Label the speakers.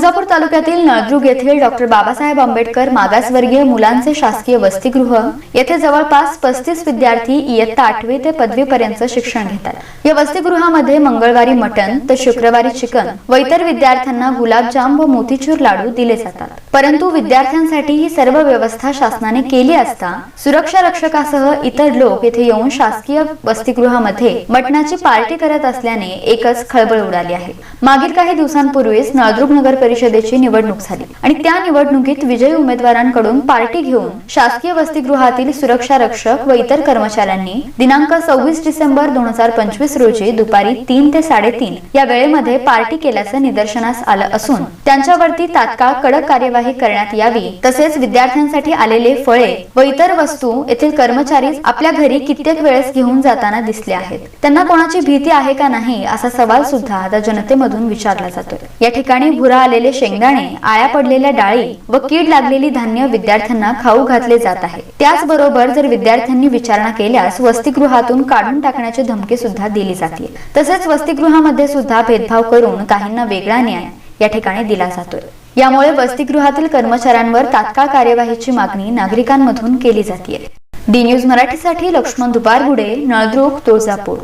Speaker 1: तुळजापूर तालुक्यातील नळदुर्ग येथील डॉक्टर बाबासाहेब आंबेडकर मागासवर्गीय मुलांचे शासकीय वसतिगृह येथे जवळपास 35 विद्यार्थी इयत्ता 8वी ते पदवी पर्यंत शिक्षण घेतात। या वसतिगृहामध्ये मंगळवारी मटण तर शुक्रवारी चिकन व इतर विद्यार्थ्यांना गुलाबजाम व मोतीचूर लाडू दिले जातात। परंतु विद्यार्थ्यांसाठी ही सर्व व्यवस्था शासनाने केली असता सुरक्षा रक्षकासह इतर लोक येथे येऊन शासकीय वसतिगृहामध्ये मटणाची पार्टी करत असल्याने एकच खळबळ उडाली आहे। मागील काही दिवसांपूर्वीच नळदुर्ग नगर परिषदेची निवडणूक झाली आणि त्या निवडणुकीत विजयी उमेदवारांकडून पार्टी घेऊन शासकीय वसतिगृहातील सुरक्षा रक्षक व इतर कर्मचाऱ्यांनी दिनांक 26 डिसेंबर 2025 रोजी दुपारी 3 ते 3:30 या वेळेमध्ये पार्टी केल्याचं निदर्शनास आलं असून त्यांच्यावरती तात्काळ कडक कार्यवाही करण्यात यावी। तसेच विद्यार्थ्यांसाठी आलेले फळे व इतर वस्तू येथील कर्मचारी आपल्या घरी कित्येक वेळेस घेऊन जाताना दिसले आहेत। त्यांना कोणाची भीती आहे का नाही असा सवाल सुद्धा आता जनतेमधून विचारला जातोय। या ठिकाणी भुरा आलेले शेंगदाणे, आळ्या पडलेल्या डाळी व कीड लागलेली धान्य विद्यार्थ्यांना खाऊ घातले जात आहे। त्याचबरोबर जर विद्यार्थ्यांनी विचारणा केल्यास वसतिगृहातून काढून टाकण्याची धमकी सुद्धा दिली जाते। तसेच वसतिगृहामध्ये सुद्धा भेदभाव करून काहींना वेगळा न्याय या ठिकाणी दिला जातोय। यामुळे वसतिगृहातील कर्मचाऱ्यांवर तात्काळ कार्यवाहीची मागणी नागरिकांमधून केली जाते। डी न्यूज मराठीसाठी लक्ष्मण दुपारगुडे, नळदुर्ग, तुळजापूर।